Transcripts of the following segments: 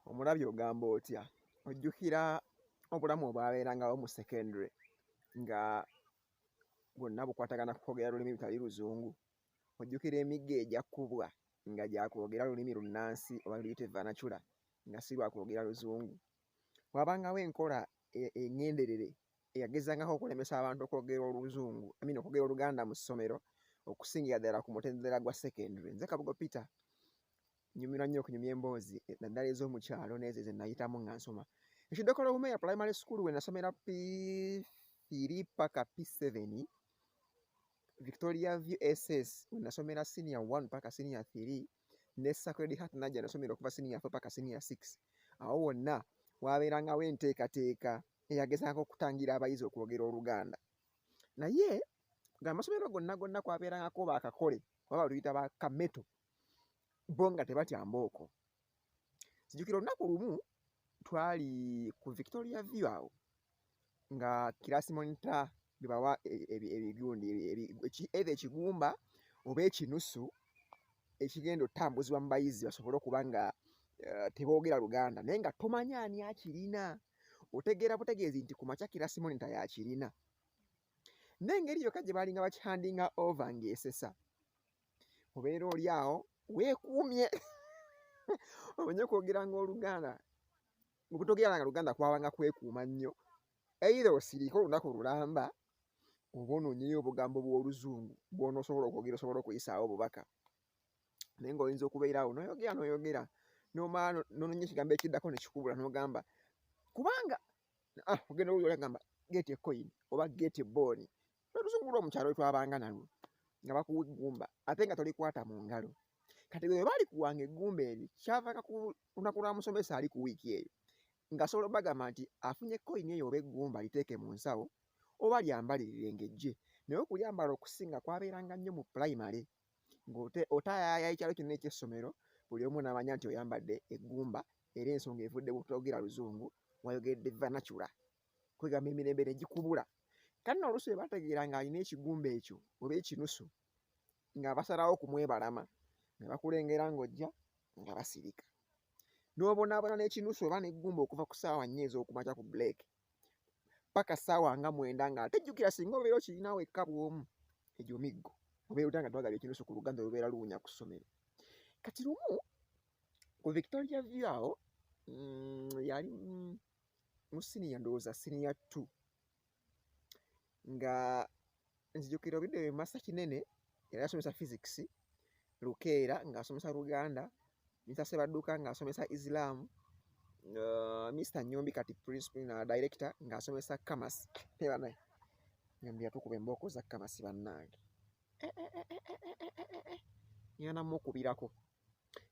Omulabye ogamba otya? Ojjukira obulamu obwabeerangawo mu secondary nga bwonna bukwatagana ku kwogera lulimi lutali Luzungu. Ojjukira emigga egyakkubwa nga gyakwogera lulimi lunnansi oba luyite vernacular nga si lwakwogera Luzungu. Wabangawo enkola eŋŋenderere eyagezangako okulemesa abantu okwogera Oluzungu, okwogera Oluganda mu ssomero okusingira ddala ku mutendera gwa secondary. Nze Kabugo Peter nyumirwa nnyo okunyumya emboozi naddala ez'omukyalo n'ezo ze nayitamu nga nsoma. Ekiddukiro Bumeya Primary School we nasomera P3 paka P7, Victoria View SS we nasomera senior 1 paka senior 3, ne Sacred Heart Najja nasomera okuva senior 4 paka senior 6. Awo wonna wabeerangawo enteekateeka eyagezaako okutangira abayizi okwogera Oluganda. Naye nga amasomero gonna kwabeerangako baakakole oba baluyita bakameto, bo nga tebatya mbooko. Sijjukira olunaku lumu twali ku Victoria View awo nga kirasi monitor bebawa ebigundi either ekigumba oba ekinusu ekigenda otambuzibwa mu bayizi basobole okuba nga teboogera Luganda naye nga tomanyi ani akirina. Otegeera butegeezi nti ku makya kirasi monitor yakirina. N'engeri yokka gye baalinga bakihandinga over ng'esesa. Obeera oli awo weekuumye omenye okwogeranga Oluganda. Okutogeranga Luganda kwabanga kwekuuma nnyo. Either osiriike olunaku lulamba oba onoonyeyo obugambo bw'Oluzungu bw'onoosobola okwogera osobola okuyisaawo obubaka. Naye ng'oyinza okubeerawo n'oyogera n'omala n'onoonya ekigambo ekiddako ne kikubula n'ogamba kubanga ogenda owulira olagamba get a coin oba get a bone. Oluzungu lw'omukyalo lwe twabanga nalwo nga bakuwa eggumba ate nga tolikwata mu ngalo. Kati bwe baali kuwanga eggumba eryo kyavanga ku lunaku lwa musomesa ali ku wiiki eyo ng'asobola obagamba nti afunye coin eyo oba eggumba liteeke mu nsawo oba lyambalirire ng'ejje. Naye okulyambala okusinga kwabeeranga nnyo mu primary ng'otaayaaya ekyalo kyonna eky'essomero buli omu n'amanya nti oyambadde eggumba era ensonga evudde butogera Luzungu wayogedde vernacular. Kwegamba emirembe ne gikubula. Kale nno oluusi bwe bategeera ng'alina ekigumba ekyo oba ekinusu nga basalawo okumwebalama ne bakulengera ng'ojja nga basirika. N'obonaabona n'ekinusu oba n'eggumba okuva ku ssaawa 4 ez'okumakya ku break paka ssaawa nga 9 ng'ate jjukira singa obeera okirina wekka bw'omu egyo miggo obeera otya nga twagala ekinusu ku Luganda lubeera luwunya ku ssomero. Kati lumu ku Victoria View awo yali mu senior ndowooza senior 2 nga nzijukira obudde Master Kinene yali asomesa physics, Lukeera ng'asomesa Luganda, Mr. Sebadduka ng'asomesa Islam, Mr. Nyombi kati principal na director ng'asomesa Commerce. Banaye Nyombi yatukuba embooko za Commerce bannange. Yana mukubirako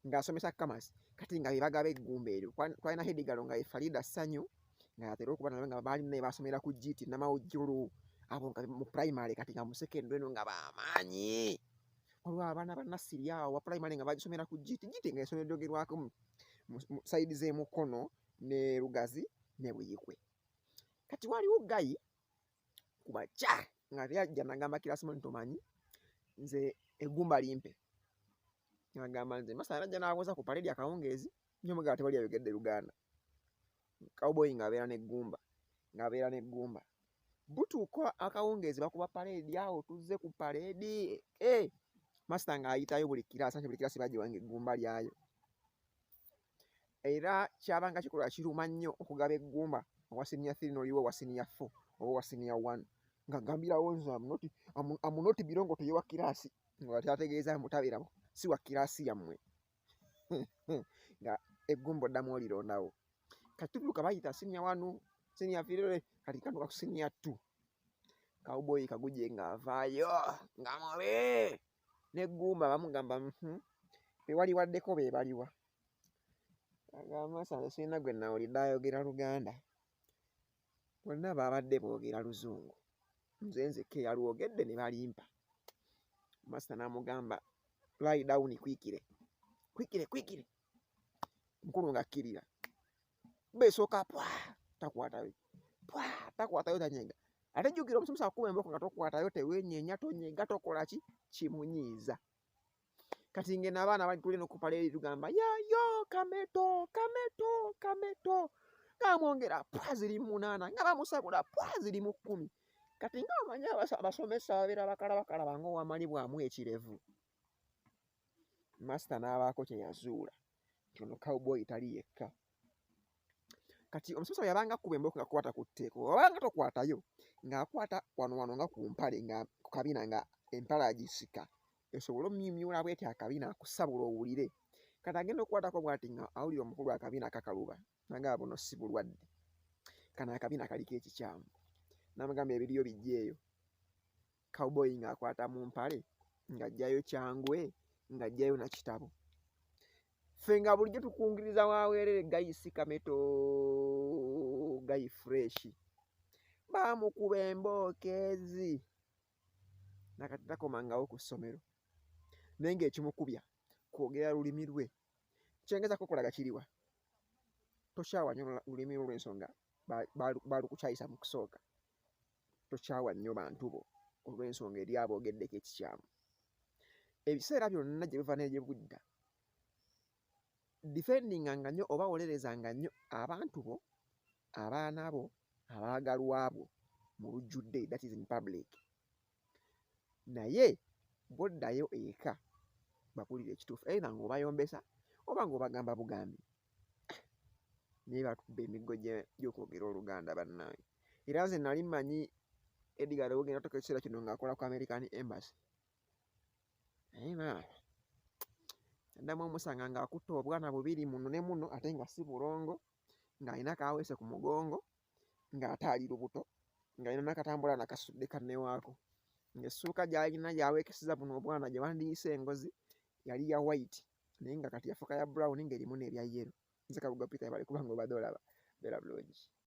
ng'asomesa Commerce kati nga bebagaba eggumba eryo twalina hedigalo nga ye Farida Sanyu nga atera okuba nabo nga baali naye basomera ku GT Namawujjulu abo nga mu primary kati nga mu secondary no nga bamaanyi. Waliwo abaana ba nursery awo wa primary nga bagisomera ku GT nga esomero lyogerwako mu side z'emukono ne Lugazi ne Buyikwe. Kati waliwo Gayi ku makya nga yajja n'agamba kirasi moni tomanyi nze eggumba limpe. N'agamba nze Masana najja n'awoza ku paredi akawungeezi nnyo mugala tewali ayogedde Luganda. Cowboy ng'abeera n'eggumba. Butuuka akawungeezi bakuba paredi awo tuzze ku paredi. Master ng'ayitayo buli kiraasi buli kiraasi bagiwanga eggumba lyayo. Era kyabanga kikolwa kiruma nnyo okugaba eggumba owa senior 3 n'oliwo owa senior 4 oba owa senior 1 ng'agambirawo nze amunoti birongo toye wa kiraasi nga tyategeeza mutabeera si wa kiraasi yammwe. Nga eggumba oddamu olirondawo. Kati tutuuka bayita senior 1 senior 3 kati katuuka ku senior 2. Cowboy kaguje ng'avaayo nga mubi n'eggumba bamugamba bewali waddeko be baliwa. Agamba Masana sirina gwe nawulidde ayogera Luganda. Bonna baabadde boogera Luzungu. Nze nzekka eyalwogedde ne balimpa. Master n'amugamba lie down kwikire. Mukulu ng'akkirira. Besooka takwatayo tanyega. Ate jjukira omusomesa akuba embooko nga tokwatayo teweenyeenya tonyega tokola ki kimunyiiza. kati ngeno abaana bali tulina okupala eri tugamba yayo kameto kameto kameto nga mwongera pwa ziri 8 nga bamusabula pwa ziri 10 kati nga bamanyi abasomesa babeera bakalaba ng'owamalibwamu ekirevu masita n'abaako kye yazuula nti ono cowboy tali yekka. Kati omusomesa bwe yabanga akkuba embooka nga kwata ku tteeko obanga tokwatayo ng'akwata wano nga ku mpale nga ku kabina nga empale agisika esobole omumyumyula bweti akabina akusabula owulire kati agenda okukwatako bw'ati nga awulira omukulu akabina kakaluba nagamba buno si bulwadde kano akabina kaliko ekikyamu namugamba ebiriyo bijjeeyo cowboy ng'akwata mu mpale ng'ajjayo kyangwe ng'ajjayo na kitabo ffe nga bulijjo tukungiriza waweerere gayisi kameto gayi fresh baamukuba embooka ezi nakati takomangawo ku ssomero naye ng'ekimukubya kwogera lulimi lwe kyengeza kukolaga kiriwa tokyawa nnyo lulimi lwo olw'ensonga baalukukyayisa mu kusooka tokyawa nnyo bantu bo olw'ensonga eri aboogeddeko ekikyamu ebiseera byonna gye biva ne gye budda defendinga nga nnyo oba wolerezanga nnyo abantu bo abaana bo abaagalwa bo mu lujjudde that is in public naye bw'oddayo eka bakulira ekituufu either ng'obayombesa oba ng'obagamba bugambi naye batubba emiggo gy'okwogera Oluganda bannange. Era nze nali mmanyi Edgar Lowogenda toka ekiseera kino ng'akola ku American Embassy naye maama addamu omusanga ng'akutte obwana 2 muno ne muno ate nga si bulongo ng'alina kaaweese ku mugongo ng'ate ali lubuto ng'alina n'akatambula nakasudde kannewaako ng'essuuka gy'alina gy'aweekeseza buno obwana gye bandiyise engozi yali ya white naye nga kati yafuuka ya brown ng'erimu n'ebya yellow. Nze Kabuga Peter bali kubanga obadde olaba beera bulungi.